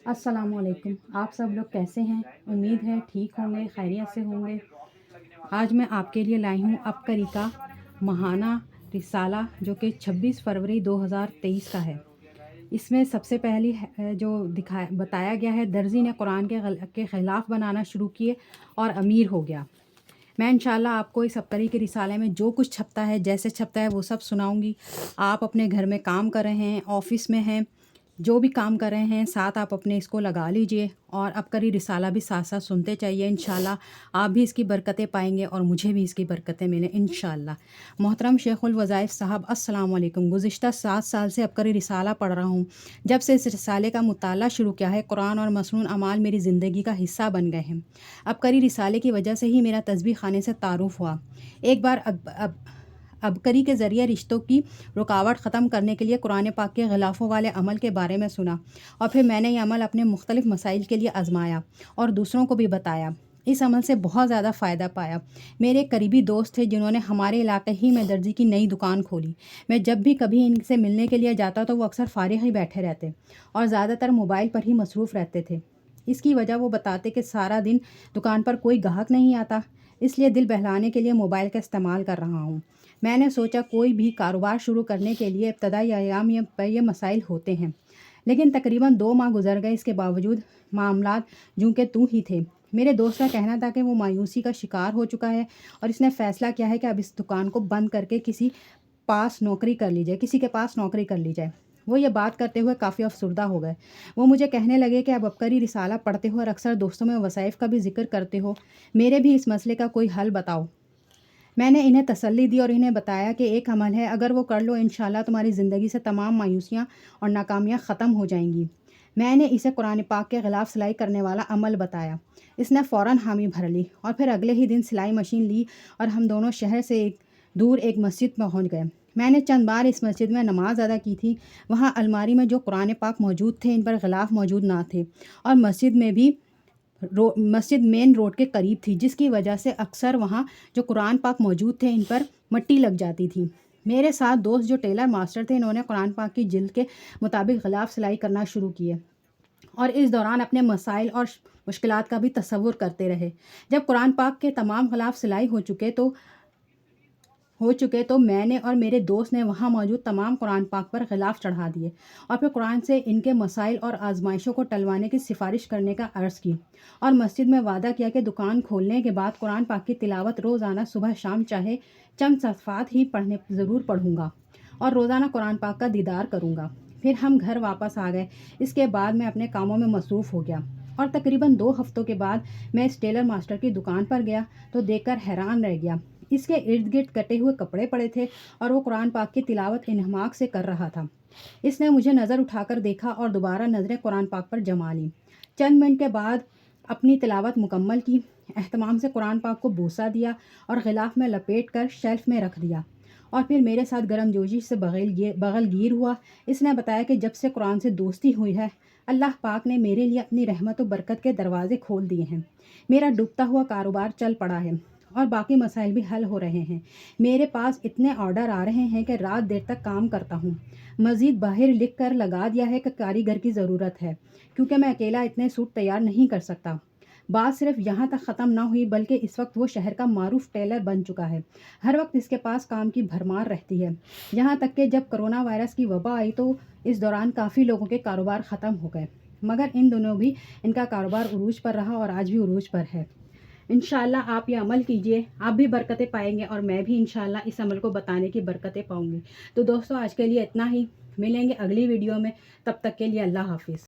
अस्सलाम वालेकुम। आप सब लोग कैसे हैं? उम्मीद है ठीक होंगे, खैरियत से होंगे। आज मैं आपके लिए लाई हूँ अबकरी का महाना रिसाला जो कि 26 फरवरी 2023 का है। इसमें सबसे पहली जो बताया गया है, दर्जी ने कुरान के ख़िलाफ़ बनाना शुरू किए और अमीर हो गया। मैं इंशाल्लाह आपको इस अबकरी के रिसाले में जो कुछ छपता है, जैसे छपता है, वो सब सुनाऊंगी। आप अपने घर में काम कर रहे हैं, ऑफ़िस में हैं, जो भी काम कर रहे हैं, साथ आप अपने इसको लगा लीजिए और अबकरी रिसाला भी साथ साथ सुनते चाहिए। इंशाल्लाह आप भी इसकी बरकतें पाएंगे और मुझे भी इसकी बरकतें मिलें इंशाल्लाह। मोहतरम शेखुल वज़ाइफ साहब, अस्सलाम वालेकुम। गुज़िश्ता 7 साल से अबकरी रिसाला पढ़ रहा हूँ। जब से इस रिसाले का मुताला शुरू किया है, कुरान और मसनून अमाल मेरी ज़िंदगी का हिस्सा बन गए हैं। अबकरी रिसाले की वजह से ही मेरा तस्बीह खाने से तारुफ़ हुआ। एक बार अबकरी के ज़रिए रिश्तों की रुकावट ख़त्म करने के लिए कुरान पाक के ग़िलाफ़ों वाले अमल के बारे में सुना और फिर मैंने ये अमल अपने मुख्तलिफ़ मसाइल के लिए आज़माया और दूसरों को भी बताया। इस अमल से बहुत ज़्यादा फ़ायदा पाया। मेरे करीबी दोस्त थे जिन्होंने हमारे इलाके ही में दर्जी की नई दुकान खोली। मैं जब भी कभी इनसे मिलने के लिए जाता तो वो अक्सर फ़ारिग ही बैठे रहते और ज़्यादातर मोबाइल पर ही मसरूफ़ रहते थे। इसकी वजह वो बताते कि सारा दिन दुकान पर कोई ग्राहक नहीं आता, इसलिए दिल बहलाने के लिए मोबाइल का इस्तेमाल कर रहा हूँ। मैंने सोचा कोई भी कारोबार शुरू करने के लिए इब्तदाई अयाम ये मसाइल होते हैं, लेकिन तकरीबन 2 माह गुजर गए। इसके बावजूद मामलात जूं के तू ही थे। मेरे दोस्त का कहना था कि वो मायूसी का शिकार हो चुका है और इसने फ़ैसला किया है कि अब इस दुकान को बंद करके किसी के पास नौकरी कर ली जाए। वो ये बात करते हुए काफ़ी अफसरदा हो गए। वो मुझे कहने लगे कि अब अबकरी रिसाला पढ़ते हो और अक्सर दोस्तों में वसाइफ का भी जिक्र करते हो, मेरे भी इस मसले का कोई हल बताओ। मैंने इन्हें तसल्ली दी और इन्हें बताया कि एक अमल है, अगर वो कर लो इंशाल्लाह तुम्हारी ज़िंदगी से तमाम मायूसियाँ और नाकामियाँ ख़त्म हो जाएंगी। मैंने इसे कुरान पाक के ख़िलाफ़ सिलाई करने वाला अमल बताया। इसने फ़ौरन हामी भर ली और फिर अगले ही दिन सिलाई मशीन ली और हम दोनों शहर से दूर एक मस्जिद पहुँच गए। मैंने चंद बार इस मस्जिद में नमाज़ अदा की थी। वहाँ अलमारी में जो कुरान पाक मौजूद थे, इन पर ग़िलाफ़ मौजूद ना थे और मस्जिद मेन रोड के करीब थी, जिसकी वजह से अक्सर वहाँ जो कुरान पाक मौजूद थे, इन पर मिट्टी लग जाती थी। मेरे साथ दोस्त जो टेलर मास्टर थे, इन्होंने कुरान पाक की जिल्द के मुताबिक ग़िलाफ़ सिलाई करना शुरू किए और इस दौरान अपने मसाइल और मुश्किलात का भी तसव्वुर करते रहे। जब कुरान पाक के तमाम ग़िलाफ़ सिलाई हो चुके तो मैंने और मेरे दोस्त ने वहाँ मौजूद तमाम कुरान पाक पर ग़िलाफ़ चढ़ा दिए और फिर कुरान से इनके मसाइल और आजमाइशों को टलवाने की सिफारिश करने का अर्ज़ की और मस्जिद में वादा किया कि दुकान खोलने के बाद कुरान पाक की तिलावत रोज़ाना सुबह शाम चाहे चंद सफ़ात ही ज़रूर पढ़ूँगा और रोज़ाना कुरान पाक का दीदार करूँगा। फिर हम घर वापस आ गए। इसके बाद मैं अपने कामों में मसरूफ़ हो गया और तकरीबन 2 हफ़्तों के बाद मैं इस टेलर मास्टर की दुकान पर गया तो देखकर हैरान रह गया। इसके इर्द गिर्द कटे हुए कपड़े पड़े थे और वो कुरान पाक की तिलावत इन्हमाक से कर रहा था। इसने मुझे नज़र उठाकर देखा और दोबारा नज़रें कुरान पाक पर जमा ली। चंद मिनट के बाद अपनी तिलावत मुकम्मल की, एहतमाम से कुरान पाक को बूसा दिया और ग़िलाफ़ में लपेट कर शेल्फ़ में रख दिया और फिर मेरे साथ गर्मजोशी से बगलगीर हुआ। इसने बताया कि जब से कुरान से दोस्ती हुई है, अल्लाह पाक ने मेरे लिए अपनी रहमत और बरकत के दरवाज़े खोल दिए हैं। मेरा डूबता हुआ कारोबार चल पड़ा है और बाकी मसाइल भी हल हो रहे हैं। मेरे पास इतने ऑर्डर आ रहे हैं कि रात देर तक काम करता हूँ। मज़ीद बाहर लिख कर लगा दिया है कि कारीगर की ज़रूरत है, क्योंकि मैं अकेला इतने सूट तैयार नहीं कर सकता। बात सिर्फ यहाँ तक ख़त्म ना हुई, बल्कि इस वक्त वो शहर का मारूफ टेलर बन चुका है। हर वक्त इसके पास काम की भरमार रहती है। यहाँ तक कि जब कोरोना वायरस की वबा आई तो इस दौरान काफ़ी लोगों के कारोबार ख़त्म हो गए, मगर इन दिनों भी इनका कारोबार उरूज पर रहा और आज भी उरूज पर है। इंशाल्लाह आप ये अमल कीजिए, आप भी बरकतें पाएंगे और मैं भी इंशाल्लाह इस अमल को बताने की बरकतें पाऊँगी। तो दोस्तों, आज के लिए इतना ही। मिलेंगे अगली वीडियो में, तब तक के लिए अल्लाह हाफ़िज़।